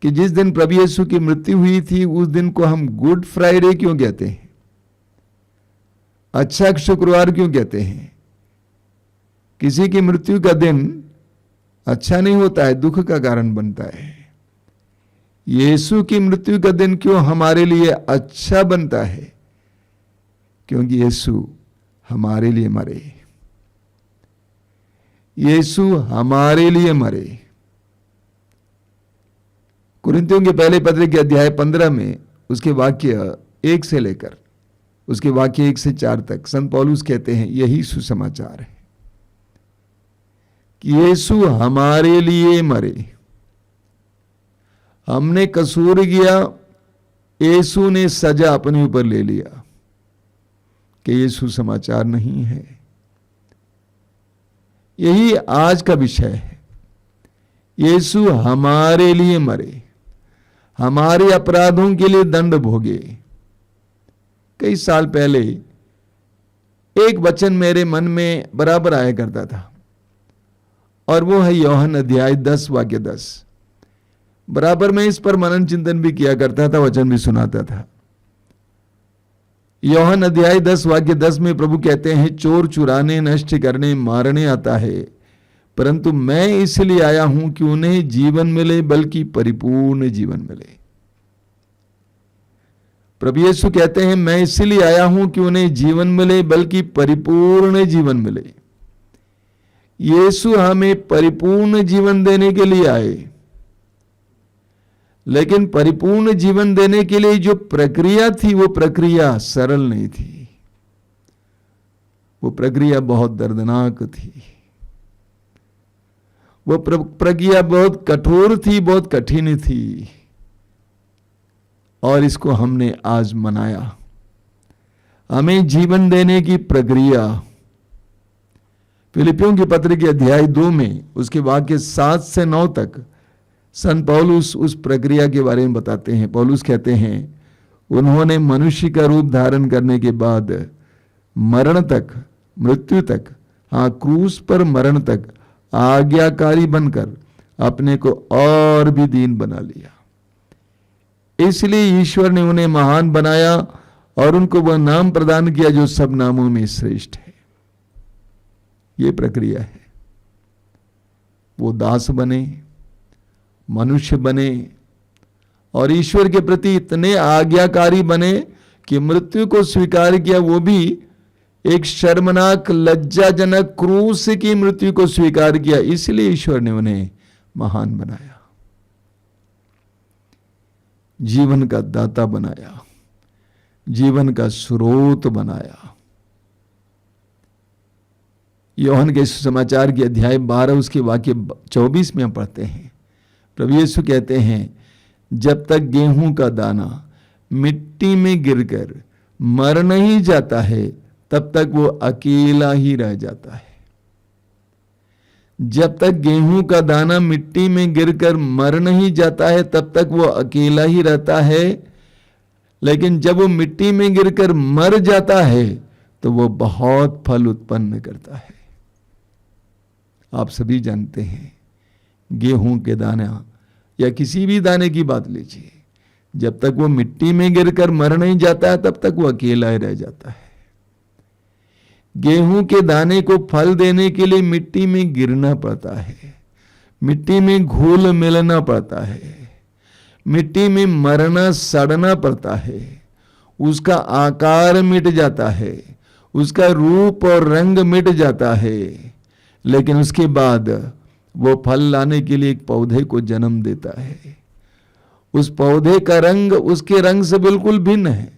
कि जिस दिन प्रभु यीशु की मृत्यु हुई थी उस दिन को हम गुड फ्राइडे क्यों कहते हैं, अच्छा शुक्रवार क्यों कहते हैं? किसी की मृत्यु का दिन अच्छा नहीं होता है, दुख का कारण बनता है। यीशु की मृत्यु का दिन क्यों हमारे लिए अच्छा बनता है? क्योंकि यीशु हमारे लिए मरे, यीशु हमारे लिए मरे। कुरिन्थियों के पहले पत्र के अध्याय 15 में उसके वाक्य 1 से लेकर उसके वाक्य 1 से 4 तक संत पौलुस कहते हैं यही सुसमाचार है कि यीशु हमारे लिए मरे। हमने कसूर किया, यीशु ने सजा अपने ऊपर ले लिया कि यीशु समाचार नहीं है। यही आज का विषय है। यीशु हमारे लिए मरे, हमारे अपराधों के लिए दंड भोगे। कई साल पहले एक वचन मेरे मन में बराबर आया करता था और वो है यूहन्ना अध्याय 10 वाक्य 10। बराबर मैं इस पर मनन चिंतन भी किया करता था, वचन भी सुनाता था। यूहन्ना अध्याय 10 वाक्य 10 में प्रभु कहते हैं, चोर चुराने, नष्ट करने, मारने आता है, परंतु मैं इसलिए आया हूं कि उन्हें जीवन मिले, बल्कि परिपूर्ण जीवन मिले। प्रभु यीशु कहते हैं मैं इसलिए आया हूं कि उन्हें जीवन मिले, बल्कि परिपूर्ण जीवन मिले। यीशु हमें परिपूर्ण जीवन देने के लिए आए, लेकिन परिपूर्ण जीवन देने के लिए जो प्रक्रिया थी वो प्रक्रिया सरल नहीं थी, वो प्रक्रिया बहुत दर्दनाक थी, वो प्रक्रिया बहुत कठोर थी, बहुत कठिन थी। और इसको हमने आज मनाया। हमें जीवन देने की प्रक्रिया फिलिपियों के पत्र के अध्याय 2 में उसके वाक्य 7 से 9 तक संत पौलुस उस प्रक्रिया के बारे में बताते हैं। पौलुस कहते हैं उन्होंने मनुष्य का रूप धारण करने के बाद मरण तक, मृत्यु तक, हाँ क्रूस पर मरण तक आज्ञाकारी बनकर अपने को और भी दीन बना लिया। इसलिए ईश्वर ने उन्हें महान बनाया और उनको वह नाम प्रदान किया जो सब नामों में श्रेष्ठ है। यह प्रक्रिया है। वो दास बने, मनुष्य बने और ईश्वर के प्रति इतने आज्ञाकारी बने कि मृत्यु को स्वीकार किया, वो भी एक शर्मनाक लज्जाजनक क्रूस की मृत्यु को स्वीकार किया। इसलिए ईश्वर ने उन्हें महान बनाया, जीवन का दाता बनाया, जीवन का स्रोत बनाया। यूहन्ना के सुसमाचार के अध्याय 12 उसके वाक्य 24 में हम पढ़ते हैं, प्रभु यीशु कहते हैं जब तक गेहूं का दाना मिट्टी में गिरकर मर नहीं जाता है तब तक वो अकेला ही रह जाता है। जब तक गेहूं का दाना मिट्टी में गिरकर मर नहीं जाता है तब तक वो अकेला ही रहता है, लेकिन जब वो मिट्टी में गिरकर मर जाता है तो वो बहुत फल उत्पन्न करता है। आप सभी जानते हैं गेहूं के दाना या किसी भी दाने की बात लीजिए, जब तक वो मिट्टी में गिरकर मर नहीं जाता है तब तक वो अकेला ही रह जाता है। गेहूं के दाने को फल देने के लिए मिट्टी में गिरना पड़ता है, मिट्टी में घुल मिलना पड़ता है, मिट्टी में मरना सड़ना पड़ता है, उसका आकार मिट जाता है, उसका रूप और रंग मिट जाता है, लेकिन उसके बाद वो फल लाने के लिए एक पौधे को जन्म देता है। उस पौधे का रंग उसके रंग से बिल्कुल भिन्न है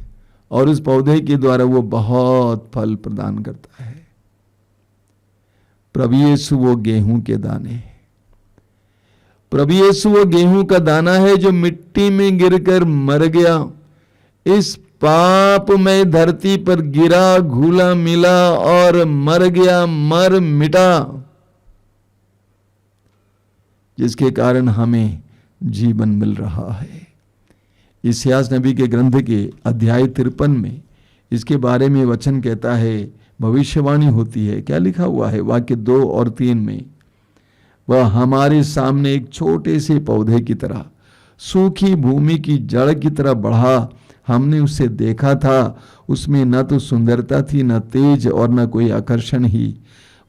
और उस पौधे के द्वारा वो बहुत फल प्रदान करता है। प्रभु यीशु वो गेहूं के दाने हैं। प्रभु यीशु वो गेहूं का दाना है जो मिट्टी में गिरकर मर गया, इस पापमय धरती पर गिरा, घुला मिला और मर गया, मर मिटा, जिसके कारण हमें जीवन मिल रहा है। इसायास नबी के ग्रंथ के अध्याय 53 में इसके बारे में वचन कहता है, भविष्यवाणी होती है। क्या लिखा हुआ है वाक्य 2 और 3 में, वह हमारे सामने एक छोटे से पौधे की तरह सूखी भूमि की जड़ की तरह बढ़ा। हमने उसे देखा था, उसमें न तो सुंदरता थी, न तेज और न कोई आकर्षण ही।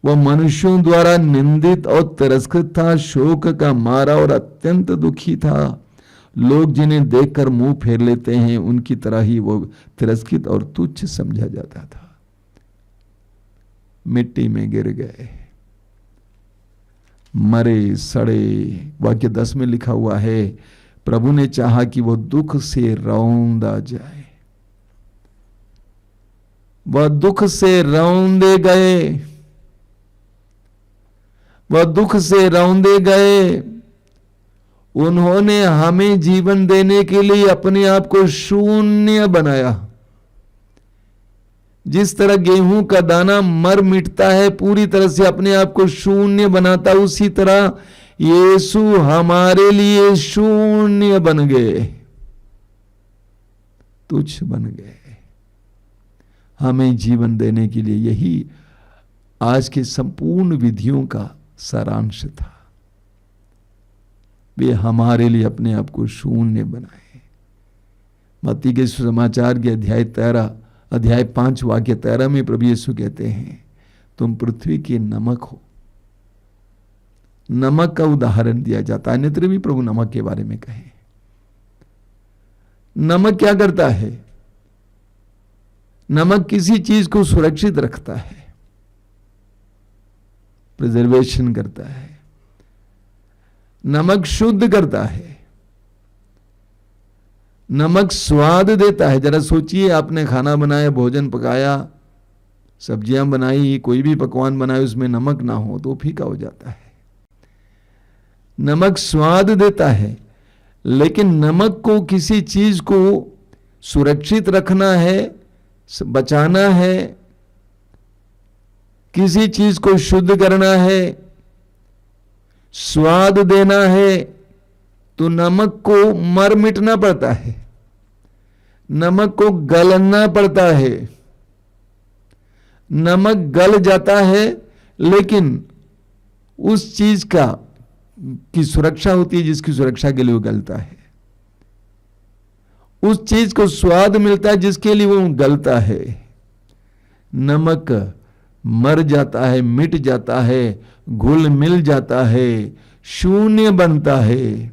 वह मनुष्यों द्वारा निंदित और तिरस्कृत था, शोक का मारा और अत्यंत दुखी था। लोग जिन्हें देखकर मुंह फेर लेते हैं, उनकी तरह ही वो तिरस्कृत और तुच्छ समझा जाता था। मिट्टी में गिर गए, मरे सड़े। वाक्य 10 में लिखा हुआ है, प्रभु ने चाहा कि वो दुख से रौंदा जाए। वह दुख से रौंदे गए, वह दुख से रौंदे गए। उन्होंने हमें जीवन देने के लिए अपने आप को शून्य बनाया। जिस तरह गेहूं का दाना मर मिटता है, पूरी तरह से अपने आप को शून्य बनाता, उसी तरह यीशु हमारे लिए शून्य बन गए, तुच्छ बन गए, हमें जीवन देने के लिए। यही आज के संपूर्ण विधियों का सारांश था। वे हमारे लिए अपने आप को शून्य बनाए। मत्ती के सुसमाचार के अध्याय 5 वाक्य 13 में प्रभु यीशु कहते हैं, तुम पृथ्वी के नमक हो। नमक का उदाहरण दिया जाता है। अन्यत्र भी प्रभु नमक के बारे में कहे। नमक क्या करता है? नमक किसी चीज को सुरक्षित रखता है, प्रिजर्वेशन करता है। नमक शुद्ध करता है, नमक स्वाद देता है। जरा सोचिए, आपने खाना बनाया, भोजन पकाया, सब्जियां बनाई, कोई भी पकवान बनाए, उसमें नमक ना हो तो फीका हो जाता है। नमक स्वाद देता है, लेकिन नमक को किसी चीज को सुरक्षित रखना है, बचाना है, किसी चीज को शुद्ध करना है, स्वाद देना है, तो नमक को मर मिटना पड़ता है, नमक को गलना पड़ता है। नमक गल जाता है, लेकिन उस चीज की सुरक्षा होती है जिसकी सुरक्षा के लिए वो गलता है। उस चीज को स्वाद मिलता है जिसके लिए वो गलता है। नमक मर जाता है, मिट जाता है, घुल मिल जाता है, शून्य बनता है,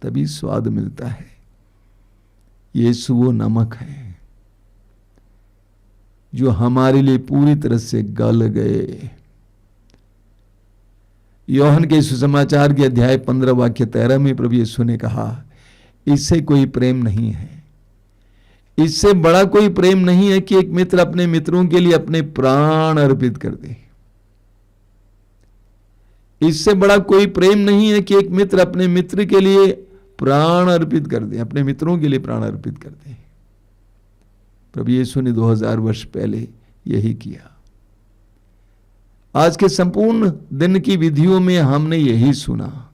तभी स्वाद मिलता है। यीशु वो नमक है जो हमारे लिए पूरी तरह से गल गए। यूहन्ना के सुसमाचार के अध्याय 15 वाक्य 13 में प्रभु यीशु ने कहा, इससे कोई प्रेम नहीं है, इससे बड़ा कोई प्रेम नहीं है कि एक मित्र अपने मित्रों के लिए अपने प्राण अर्पित कर दे। इससे बड़ा कोई प्रेम नहीं है कि एक मित्र अपने मित्र के लिए प्राण अर्पित कर दे, अपने मित्रों के लिए प्राण अर्पित कर दे। प्रभु यीशु ने 2000 वर्ष पहले यही किया। आज के संपूर्ण दिन की विधियों में हमने यही सुना।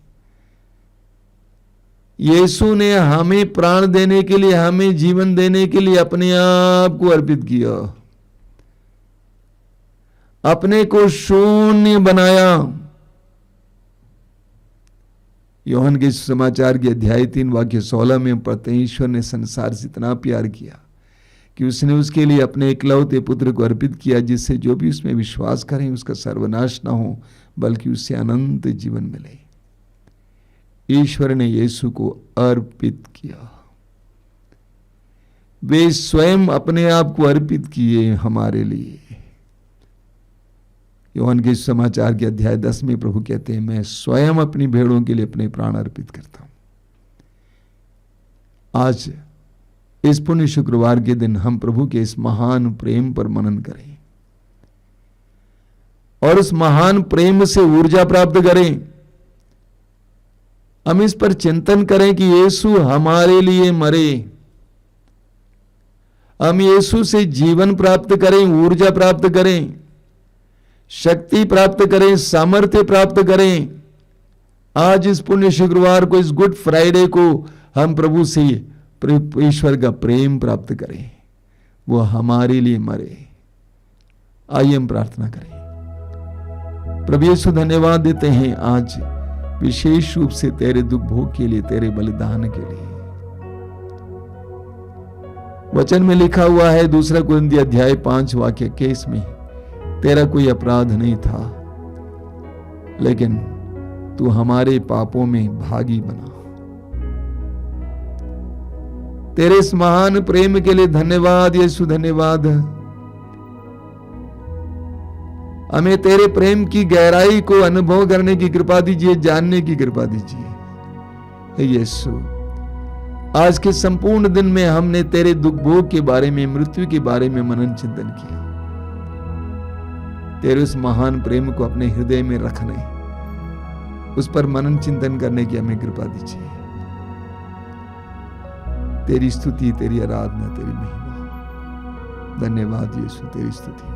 यीशु ने हमें प्राण देने के लिए, हमें जीवन देने के लिए अपने आप को अर्पित किया, अपने को शून्य बनाया। यूहन्ना के समाचार के अध्याय 3 वाक्य 16 में पढ़ते हैं, ईश्वर ने संसार से इतना प्यार किया कि उसने उसके लिए अपने इकलौते पुत्र को अर्पित किया, जिससे जो भी उसमें विश्वास करें उसका सर्वनाश ना हो, बल्कि उससे अनंत जीवन मिले। ईश्वर ने यीशु को अर्पित किया। वे स्वयं अपने आप को अर्पित किए हमारे लिए। यूहन्ना के समाचार के अध्याय 10 में प्रभु कहते हैं, मैं स्वयं अपनी भेड़ों के लिए अपने प्राण अर्पित करता हूं। आज इस पुण्य शुक्रवार के दिन हम प्रभु के इस महान प्रेम पर मनन करें और उस महान प्रेम से ऊर्जा प्राप्त करें। हम इस पर चिंतन करें कि यीशु हमारे लिए मरे। हम यीशु से जीवन प्राप्त करें, ऊर्जा प्राप्त करें, शक्ति प्राप्त करें, सामर्थ्य प्राप्त करें। आज इस पुण्य शुक्रवार को, इस गुड फ्राइडे को हम प्रभु से ईश्वर का प्रेम प्राप्त करें, वो हमारे लिए मरे। आइए हम प्रार्थना करें। प्रभु यीशु धन्यवाद देते हैं आज विशेष रूप से तेरे दुख भोग के लिए, तेरे बलिदान के लिए। वचन में लिखा हुआ है 2 कुरिन्थियों अध्याय 5 वाक्य 21 में, तेरा कोई अपराध नहीं था, लेकिन तू हमारे पापों में भागी बना। तेरे इस महान प्रेम के लिए धन्यवाद यीशु, धन्यवाद। हमें तेरे प्रेम की गहराई को अनुभव करने की कृपा दीजिए, जानने की कृपा दीजिए। हे यीशु, आज के संपूर्ण दिन में हमने तेरे दुख भोग के बारे में, मृत्यु के बारे में मनन चिंतन किया। तेरे उस महान प्रेम को अपने हृदय में रखने, उस पर मनन चिंतन करने की हमें कृपा दीजिए। तेरी स्तुति, तेरी आराधना, तेरी महिमा। धन्यवाद यीशु, तेरी स्तुति।